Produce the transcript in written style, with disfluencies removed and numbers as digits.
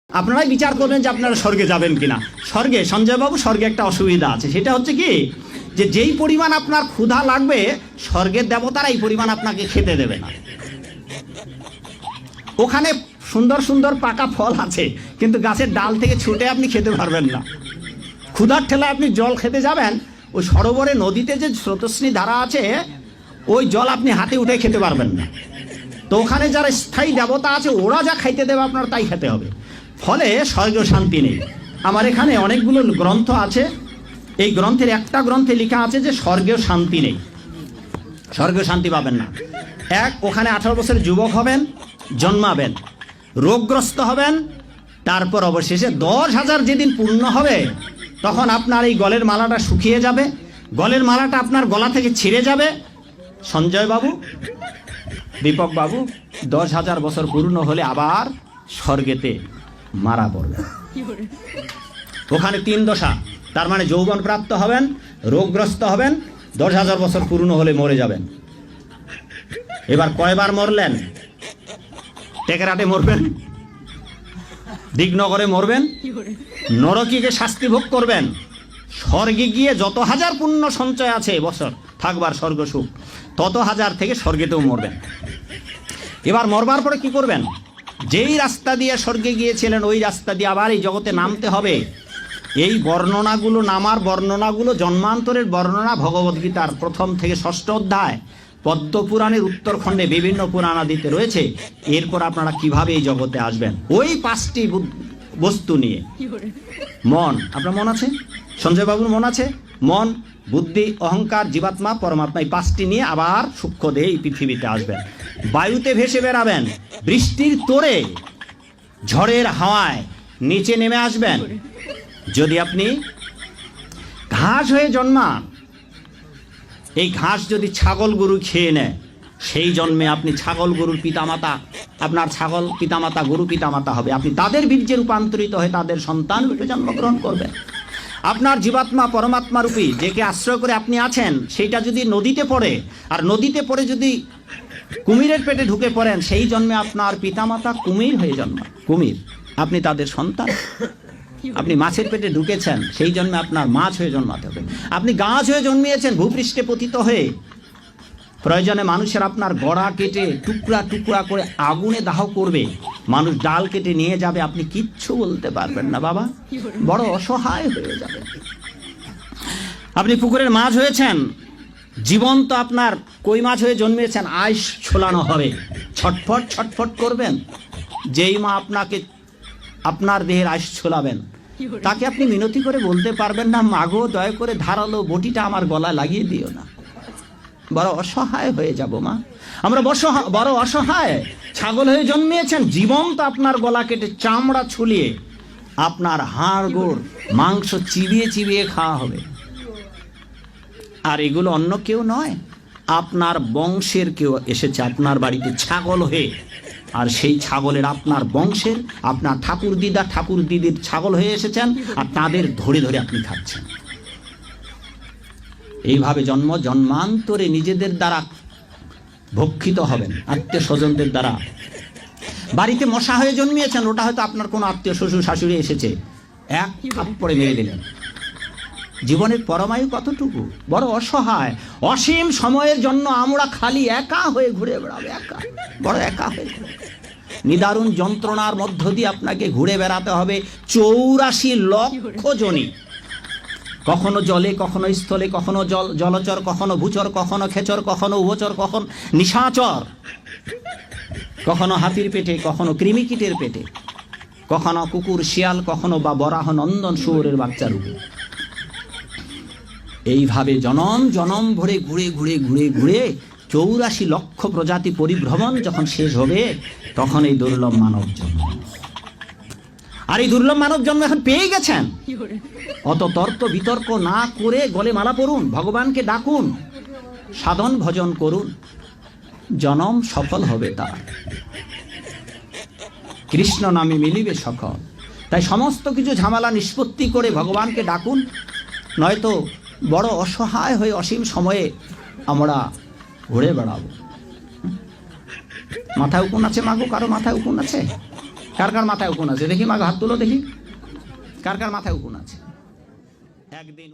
আপনারাই বিচার করবেন যে আপনারা স্বর্গে যাবেন কিনা। স্বর্গে, সঞ্জয় বাবু, স্বর্গে একটা অসুবিধা আছে, সেটা হচ্ছে কি যে যেই পরিমাণ আপনার ক্ষুধা লাগবে স্বর্গের দেবতারা এই পরিমাণ আপনাকে খেতে দেবে না। ওখানে সুন্দর সুন্দর পাকা ফল আছে, কিন্তু গাছের ডাল থেকে ছুটে আপনি খেতে পারবেন না। ক্ষুধার ঠেলায় আপনি জল খেতে যাবেন, ওই সরোবরে নদীতে যে স্রোতস্বিনী ধারা আছে ওই জল আপনি হাতে উঠে খেতে পারবেন না। তো ওখানে যারা স্থায়ী দেবতা আছে ওরা যা খাইতে দেবে আপনার তাই খেতে হবে। ফলে স্বর্গীয় শান্তি নেই। আমার এখানে অনেকগুলো গ্রন্থ আছে, এই গ্রন্থের একটা গ্রন্থে লেখা আছে যে স্বর্গীয় শান্তি নেই, স্বর্গীয় শান্তি পাবেন না। এক, ওখানে 18 বছরের যুবক হবেন, জন্মাবেন, রোগগ্রস্ত হবেন, তারপর অবশেষে 10,000 যেদিন পূর্ণ হবে তখন আপনার এই গলের মালাটা শুকিয়ে যাবে, গলের মালাটা আপনার গলা থেকে ছিঁড়ে যাবে। সঞ্জয় বাবু, দীপক বাবু, 10,000 বছর পূর্ণ হলে আবার স্বর্গেতে মারা পড়বে। ওখানে 3 দশা, তার মানে যৌবন প্রাপ্ত হবেন, রোগগ্রস্ত হবেন, 10,000 বছর পূর্ণ হলে মরে যাবেন। এবার কয়বার মরলেন? টেকেরাটে মরবেন, দিগনগরে মরবেন, নরকিকে শাস্তি ভোগ করবেন, স্বর্গে গিয়ে যত হাজার পুণ্য সঞ্চয় আছে বছর থাকবার স্বর্গ সুখ তত হাজার থেকে স্বর্গেতেও মরবেন। এবার মরবার পরে কি করবেন? যেই রাস্তা দিয়ে স্বর্গে গিয়েছিলেন ওই রাস্তা দিয়ে আবার এই জগতে নামতে হবে। এই বর্ণনাগুলো, নামার বর্ণনাগুলো জন্মান্তরের বর্ণনা ভগবদ্গীতার 1 থেকে 6 অধ্যায়, পদ্মপুরাণের উত্তরখণ্ডে বিভিন্ন পুরাণাদিতে রয়েছে। এরপর আপনারা কিভাবে এই জগতে আসবেন ওই 5টি বস্তু নিয়ে। মন, আপনার মন আছে? সঞ্জয় বাবুর মন আছে? মন, বুদ্ধি, অহংকার, জীবাত্মা, পরমাত্মা, এই 5টি নিয়ে আবার সূক্ষ্ম দেহে এই পৃথিবীতে আসবেন। বায়ুতে ভেসে বেড়াবেন, বৃষ্টির তোড়ে, ঝড়ের হাওয়ায় নিচে নেমে আসবেন। যদি আপনি ঘাস হয়ে জন্মান, এই ঘাস যদি ছাগল গরু খেয়ে নেয়, সেই জন্মে আপনি ছাগল গরুর পিতামাতা, আপনার ছাগল পিতামাতা গরু পিতামাতা হবে। আপনি তাদের বীর্যে রূপান্তরিত হয়ে তাদের সন্তান রূপে জন্মগ্রহণ করবেন। আপনার জীবাত্মা পরমাত্মা রূপী যেকে আশ্রয় করে আপনি আছেন সেইটা যদি নদীতে পড়ে, আর নদীতে পড়ে যদি কুমিরের পেটে ঢুকে পড়েন, সেই জন্মে আপনার পিতামাতা কুমির হয়ে জন্মান, কুমির, আপনি তাদের সন্তান। আপনি মাছের পেটে ঢুকেছেন, সেই জন্মে আপনার মাছ হয়ে জন্মাতে হবে। আপনি গাছ হয়ে জন্মিয়েছেন ভূপৃষ্ঠে পতিত হয়ে, প্রয়োজনে মানুষের আপনার গড়া কেটে টুকরা টুকরা করে আগুনে দাহ করবে, মানুষ ডাল কেটে নিয়ে যাবে, আপনি কিচ্ছু বলতে পারবেন না বাবা, বড় অসহায় হয়ে যাবে। আপনি পুকুরের মাছ হয়েছেন, জীবন্ত আপনার কই মাছ হয়ে জন্মিয়েছেন, আইস ছোলানো হবে, ছটফট ছটফট করবেন। যেই মা আপনাকে আপনার দেহের আইস ছোলাবেন তাকে আপনি মিনতি করে বলতে পারবেন না, মাগো দয়া করে ধারালো বটিটা আমার গলায় লাগিয়ে দিও না, বড় অসহায় হয়ে যাব মা, আমরা বড় অসহায়। ছাগল হয়ে জন্মিয়েছেন, জীবন্ত আপনার গলা কেটে চামড়া ছুলিয়ে আপনার হাড় গোড় মাংস চিবিয়ে চিবিয়ে খাওয়া হবে। আর এগুলো অন্য কেউ নয়, আপনার বংশের কেউ এসেছে আপনার বাড়িতে ছাগল হয়ে, আর সেই ছাগলের আপনার বংশের আপনার ঠাকুর দিদা ঠাকুর দিদির ছাগল হয়ে এসেছেন, আর তাদের ধরে ধরে আপনি খাচ্ছেন। এইভাবে জন্ম জন্মান্তরে নিজেদের দ্বারা ভক্ষিত হবেন, আত্মীয় স্বজনদের দ্বারা। বাড়িতে মশা হয়ে জন্মিয়েছেন, ওটা হয়তো আপনার কোনো আত্মীয় শ্বশুর শাশুড়ি এসেছে, এক থাপ্পড়ে মেরে দিলেন। জীবনের পরমায়ু কতটুকু, বড় অসহায়। অসীম সময়ের জন্য আমরা খালি একা হয়ে ঘুরে বেড়াবো, একা, বড় একা হয়ে। নিদারুণ যন্ত্রণার মধ্য দিয়ে আপনাকে ঘুরে বেড়াতে হবে 84 লক্ষ জনি, কখনো জলে, কখনো স্থলে, কখনো জলচর, কখনো ভূচর, কখনো খেচর, কখনো উভচর, কখনো নিশাচর, কখনো হাতির পেটে, কখনো কৃমিকীটের পেটে, কখনো কুকুর শিয়াল, কখনো বা বরাহ নন্দন শুয়োরের বাচ্চা রূপে। এইভাবে জনম জনম ভরে ঘুরে ঘুরে ঘুরে ঘুরে 84 লক্ষ প্রজাতি পরিভ্রমণ যখন শেষ হবে তখন এই দুর্লভ মানব জন্ম। আর এই দুর্লভ মানব জন্ম এখন পেয়ে গেছেন, অত তর্ক বিতর্ক না করে গলে মালা পড়ুন, ভগবানকে ডাকুন, সাধন ভজন করুন, জনম সফল হবে তার, কৃষ্ণ নামে মিলিবে সকল। তাই সমস্ত কিছু ঝামেলা নিষ্পত্তি করে ভগবানকে ডাকুন, নয়তো বড় অসহায় হয়ে অসীম সময়ে আমরা ঘুরে বেড়াবো। মাথায় উকুন আছে মাগো? কারো মাথায় উকুন আছে? কার কার মাথায় উকুন আছে দেখি, মাকে হাত তুলো দেখি, কার কার মাথায় উকুন আছে। একদিন